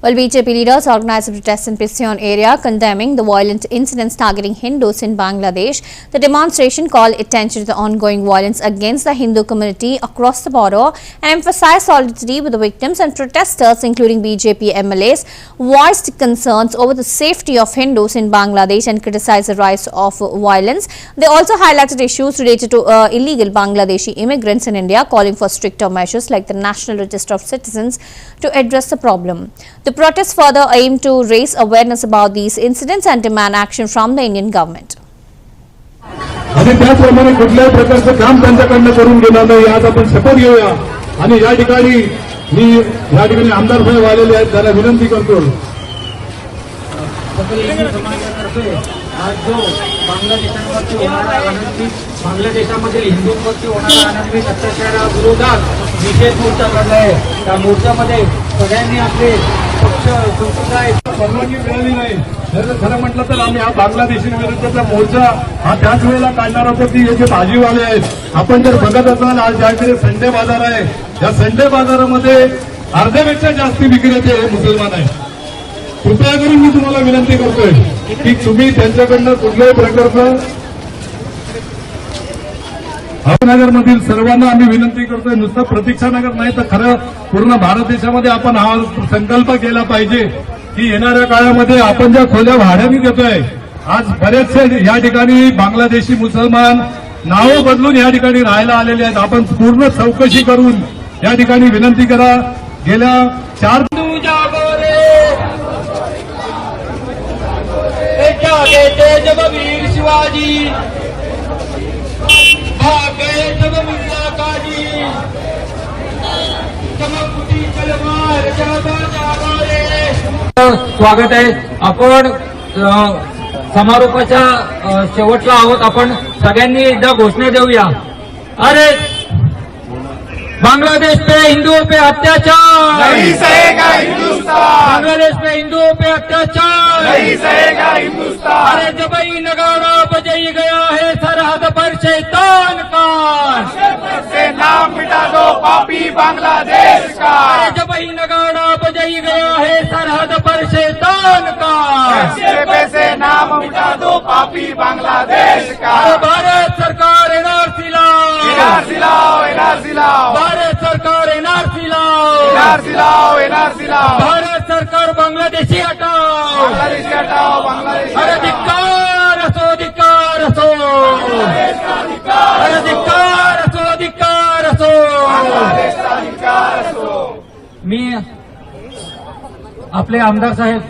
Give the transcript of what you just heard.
Well, BJP leaders organized a protest in Pission area condemning the violent incidents targeting Hindus in Bangladesh. The demonstration called attention to the ongoing violence against the Hindu community across the border and emphasized solidarity with the victims, and protesters, including BJP MLAs, voiced concerns over the safety of Hindus in Bangladesh and criticized the rise of violence. They also highlighted issues related to illegal Bangladeshi immigrants in India, calling for stricter measures like the National Register of Citizens to address the problem. The protests further aim to raise awareness about these incidents and demand action from the Indian government. आणि त्याचप्रमाणे कुठल्याही प्रकारचं काम त्यांच्याकडनं करून घेणार नाही, आज आपण शपथ घेऊया. आणि या ठिकाणी मी आमदार साहेब आलेले आहेत, त्यांना विनंती करतो. आज जो बांगलादेशावरती होणारा अनन्वित बांगलादेशामधील हिंदूंवरती होणारा अनन्वित अत्याचाराविरोधात निषेध मोर्चा काढला आहे. त्या मोर्चामध्ये सगळ्यांनी आपले पक्ष परवानगी मिळाली नाही. खरं म्हटलं तर आम्ही हा बांगलादेशी विरुद्धचा मोर्चा हा त्याच वेळेला काढणार होतो की हे जे भाजीवाले आहेत, आपण जर बघत असाल आज ज्याकडे संडे बाजार आहे, या संडे बाजारामध्ये अर्ध्यापेक्षा जास्ती विक्रेते हे मुसलमान आहेत. कृपया करून मी तुम्हाला विनंती करतोय की तुम्ही त्यांच्याकडनं कुठल्याही प्रकारचं नगरमधील सर्वांना आम्ही विनंती करतोय, नुसतं प्रतीक्षानगर नाही तर खरं पूर्ण भारत देशामध्ये आपण हा संकल्प केला पाहिजे की येणाऱ्या काळामध्ये आपण ज्या खोल्या भाड्याने देतोय, आज बरेचसे या ठिकाणी बांगलादेशी मुसलमान नावं बदलून या ठिकाणी राहायला आलेले आहेत. आपण पूर्ण चौकशी करून या ठिकाणी विनंती करा. गेल्या 4 जब वीर शिवाजी भागे जब मिर्जा काजी चमकती तलवार जागा जागा रे. स्वागत आहे. आपण समारोपाच्या शेवटला आहोत. आपण सगळ्यांनी एकदा घोषणा देऊया. अरे बांग्लादेश पे हिंदुओं पे अत्याचार नहीं सहेगा हिंदुस्तान. बांग्लादेश पे हिंदुओं पे अत्याचार नहीं सहेगा हिंदुस्तान. अरे जबई नगाड़ा बजाई गया है सरहद पर शैतान का. से नाम मिटा दो पापी बांग्लादेश का. अरे जबई नगाड़ा बजाई गया है सरहद पर शैतान का. से नाम मिटा दो पापी बांग्लादेश का. अरे भारत सरकार एनआरसी लाओ. एनआरसी लाओ. एनआरसी लाओ. भारत सरकार एनआरसी लाओ. एनआरसी लाओ. एनआरसी लाओ. भारत सरकार बांग्लादेशी हटाओ. बांग्लादेशी हटाओ. बांग्लादेश. अरे धिक्कार असो. धिक्कार असो. अरे धिक्कार असो. धिक्कार असो. बांग्लादेशचा अधिकार असो. मी आपले आमदार साहेब